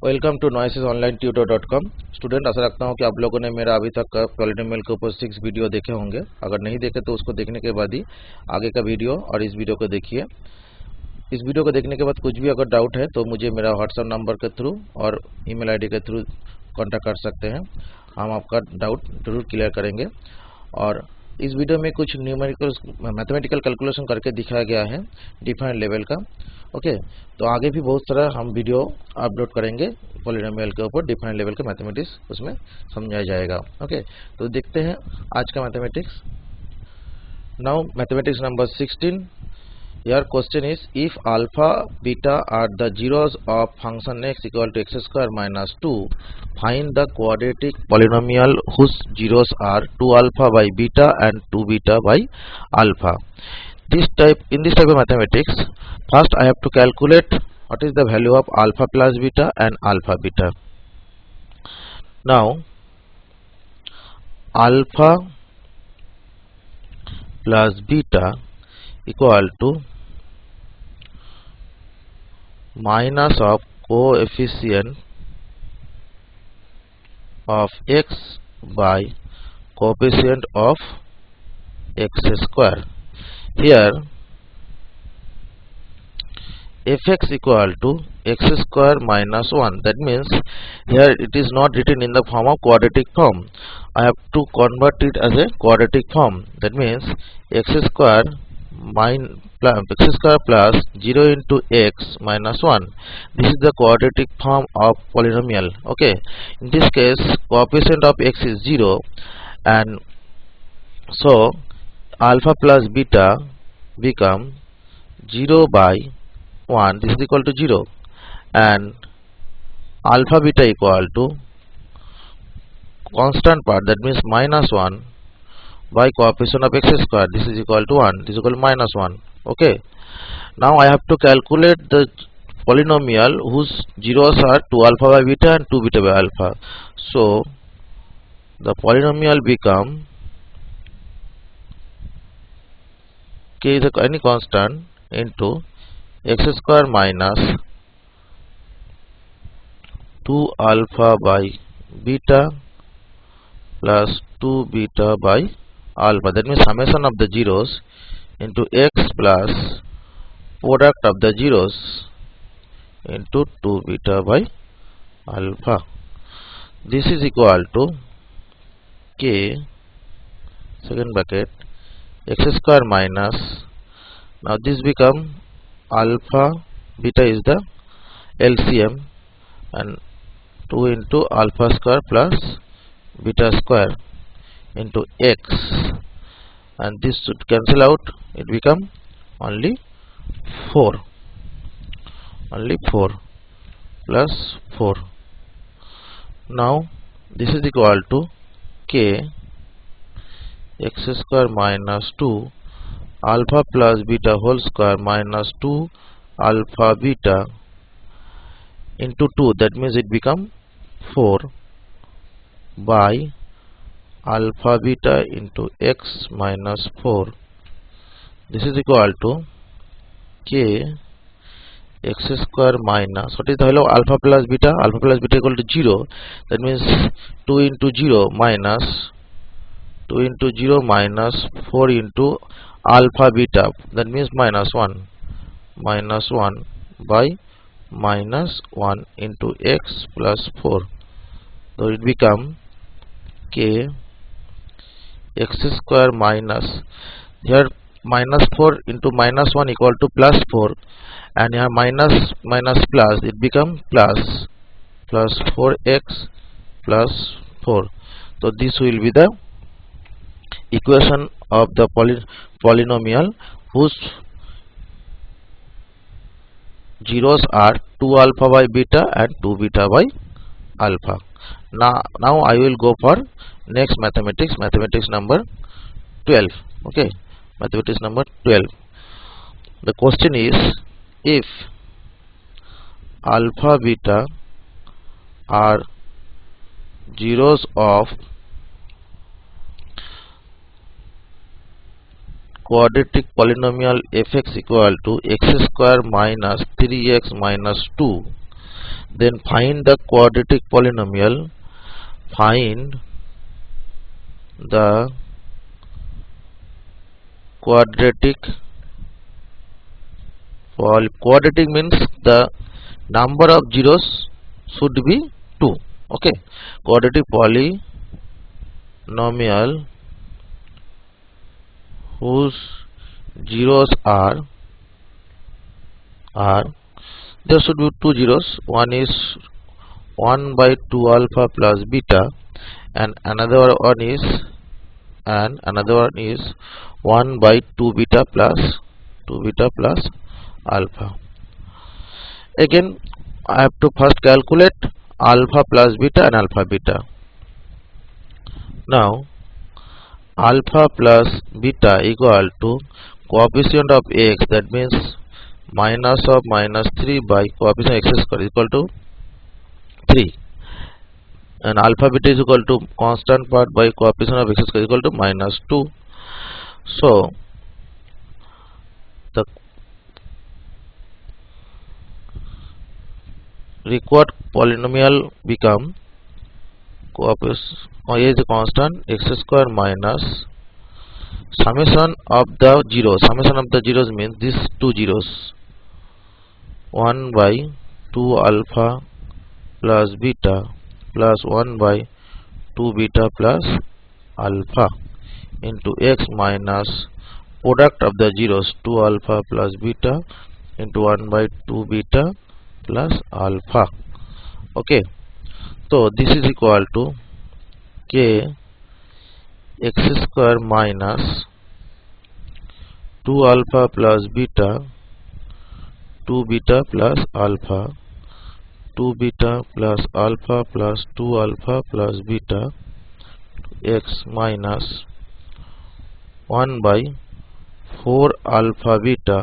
Welcome to noises-online-tutor.com। Student, आशा रखता हूँ कि आप लोगों ने मेरा अभी तक का पॉलिनोमियल के ऊपर 6 वीडियो देखे होंगे। अगर नहीं देखे तो उसको देखने के बाद ही आगे का वीडियो और इस वीडियो को देखिए। इस वीडियो को देखने के बाद कुछ भी अगर डाउट है तो मुझे मेरा व्हाट्सएप नंबर के थ्रू और ईमेल आईडी के थ्रू कांटेक्ट कर सकते हैं। हम आपका डाउट जरूर क्लियर करेंगे। और इस वीडियो में कुछ न्यूमेरिकल मैथमेटिकल कैलकुलेशन करके दिखाया गया है डिफाइंड लेवल का। ओके, तो आगे भी बहुत सारा हम वीडियो अपलोड करेंगे पॉलिनोमियल के ऊपर डिफाइंड लेवल का मैथमेटिक्स उसमें समझाया जाएगा। ओके, तो देखते हैं आज का mathematics. Now mathematics number 16। Your question is, if alpha beta are the zeros of function x equal to x square minus 2, find the quadratic polynomial whose zeros are 2 alpha by beta and 2 beta by alpha. In this type of mathematics, first I have to calculate what is the value of alpha plus beta and alpha beta. Now alpha plus beta equal to minus of coefficient of x by coefficient of x square. Here fx equal to x square minus 1. That means here it is not written in the form of quadratic form. I have to convert it as a quadratic form. That means x square plus 0 into x minus 1. This is the quadratic form of polynomial. Okay, in this case coefficient of x is 0, and so alpha plus beta become 0 by 1. This is equal to 0, and alpha beta equal to constant part, that means minus 1 by coefficient of x square. This is equal to 1. This is equal to minus 1. Okay, now I have to calculate the polynomial whose zeros are 2 alpha by beta and 2 beta by alpha. So the polynomial become k is any constant into x square minus 2 alpha by beta plus 2 beta by alpha. That means summation of the zeros into x plus product of the zeros into 2 beta by alpha. This is equal to k second bracket x square minus, now this become alpha beta is the LCM, and 2 into alpha square plus beta square into x, and this should cancel out. It become only 4 plus 4. Now this is equal to k x square minus 2 alpha plus beta whole square minus 2 alpha beta into 2. That means it become 4 by alpha beta into x minus 4. This is equal to k x square minus, what is the value of alpha plus beta? Alpha plus beta equal to 0. That means 2 into 0 minus 2 into 0 minus 4 into alpha beta, that means minus 1 by minus 1 into x plus 4. So it become k x square minus, here minus 4 into minus 1 equal to plus 4, and here minus plus, it become plus 4x plus 4. So this will be the equation of the polynomial whose zeros are 2 alpha by beta and 2 beta by alpha. Now I will go for next mathematics number 12. Okay, mathematics number 12. The question is, if alpha beta are zeros of quadratic polynomial fx equal to x square minus 3x minus 2, Then find the quadratic polynomial. Find the quadratic quadratic means the number of zeros should be 2. Okay, quadratic polynomial whose zeros are there should be 2 zeros. One is 1 by 2 alpha plus beta, and another one is 1 by 2 beta plus alpha. Again, I have to first calculate alpha plus beta and alpha beta. Now alpha plus beta equal to coefficient of x, that means minus of minus 3 by coefficient x square equal to 3, and alpha beta is equal to constant part by coefficient of x square equal to minus 2. So the required polynomial become coefficient a is a constant x square minus summation of the zeros. Summation of the zeros means these 2 zeros, 1 by 2 alpha plus beta plus 1 by 2 beta plus alpha into x minus product of the zeros, 2 alpha plus beta into 1 by 2 beta plus alpha. Okay, so this is equal to k x square minus 2 alpha plus beta 2 beta plus alpha 2 beta plus alpha plus 2 alpha plus beta x minus 1 by 4 alpha beta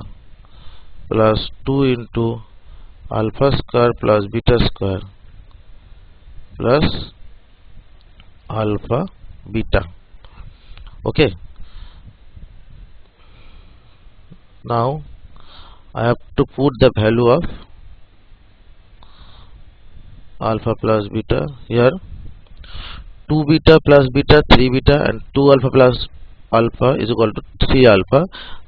plus 2 into alpha square plus beta square plus alpha beta. Okay, now I have to put the value of alpha plus beta here. 2 beta plus beta 3 beta and 2 alpha plus alpha is equal to 3 alpha,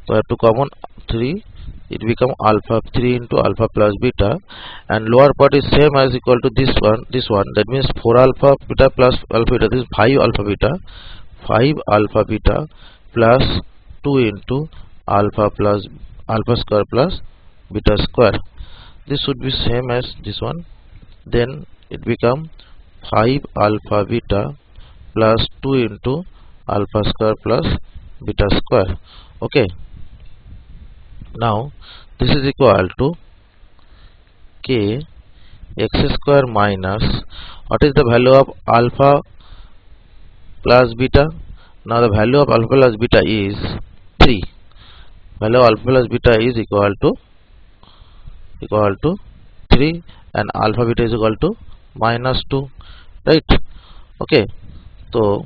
so I have to common 3, it become alpha 3 into alpha plus beta, and lower part is same as equal to this one, that means 4 alpha beta plus alpha beta, this is 5 alpha beta plus 2 into alpha square plus beta square. This should be same as this one, then it become 5 alpha beta plus 2 into alpha square plus beta square. Okay, now this is equal to k x square minus, what is the value of alpha plus beta? Now the value of alpha plus beta is 3. Value of alpha plus beta is equal to 3, and alpha beta is equal to minus 2, right? Okay, so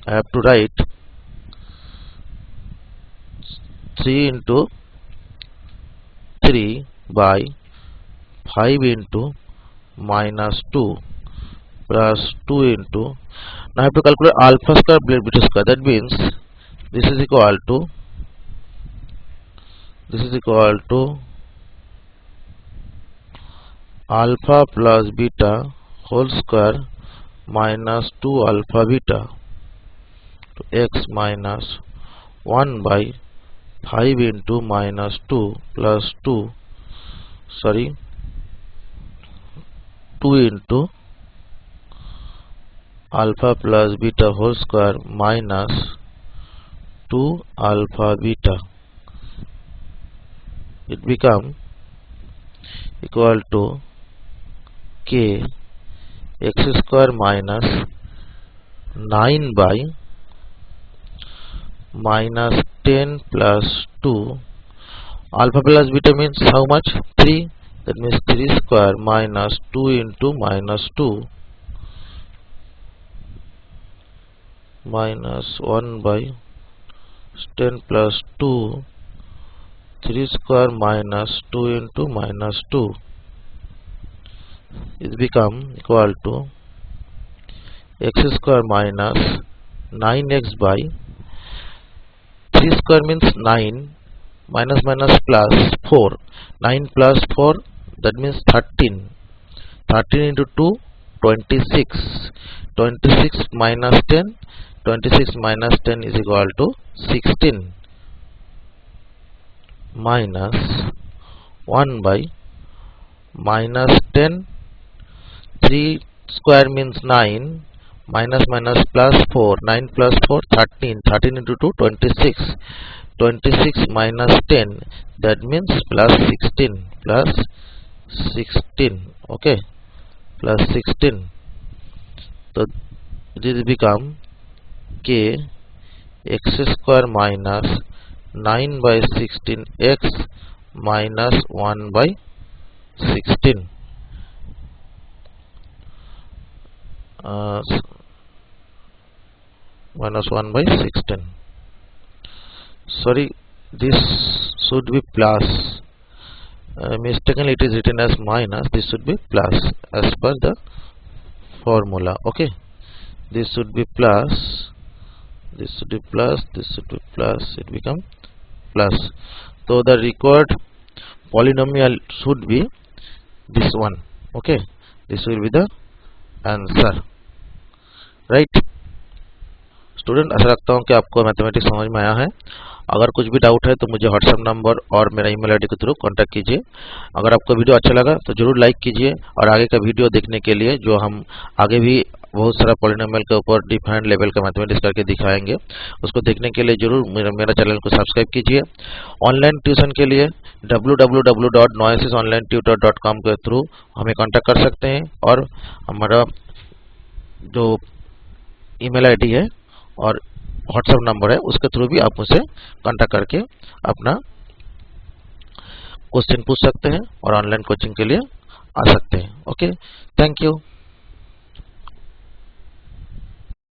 I have to write 3 into 3 by 5 into minus 2 plus 2 into, now I have to calculate alpha square beta square, that means this is equal to alpha plus beta whole square minus 2 alpha beta to x minus 1 by 5 into minus 2 plus 2 into alpha plus beta whole square minus 2 alpha beta, it become equal to k x square minus 9 by minus 10 plus 2, alpha plus beta means how much? 3, that means 3 square minus 2 into minus 2 minus 1 by 10 plus 2, 3 square minus 2 into minus 2, is become equal to x square minus 9x by 3 square means 9 minus minus plus 4. 9 plus 4, that means 13. 13 into 2, 26. 26 minus 10. 26 minus 10 is equal to 16 minus 1 by minus 10. 3 square means 9 minus minus plus 4. 9 plus 4, 13. 13 into 2, 26. 26 minus 10, that means plus 16. Plus 16. Okay, plus 16. So it is become k x square minus 9 by 16x minus 1 by 16. Minus 1 by 16. Sorry, this should be plus. Mistakenly it is written as minus. This should be plus as per the formula. Okay, this should be plus. This should be plus. This should be plus. It become plus. So the required polynomial should be this one. Okay, this will be the answer. Right? Student, आशा रखता हूँ कि आपको mathematics समझ में आया है। अगर कुछ भी डाउट है तो मुझे व्हाट्सएप नंबर और मेरा ईमेल आईडी के थ्रू कांटेक्ट कीजिए। अगर आपको वीडियो अच्छा लगा तो जरूर लाइक कीजिए, और आगे का वीडियो देखने के लिए जो हम आगे भी बहुत सारा पॉलिनोमियल के ऊपर डिफाइंड लेवल का मैथमेटिक्स करके दिखाएंगे, उसको देखने के लिए जरूर मेरा चैनल को सब्सक्राइब कीजिए। ऑनलाइन ट्यूशन के लिए www.noesisonlinetutor.com के थ्रू हमें कांटेक्ट कर सकते हैं, और हमारा जो ईमेल आईडी है और व्हाट्सएप नंबर है उसके थ्रू भी आप मुझसे कांटेक्ट करके अपना क्वेश्चन पूछ सकते हैं और ऑनलाइन कोचिंग के लिए आ सकते हैं। Okay, thank you.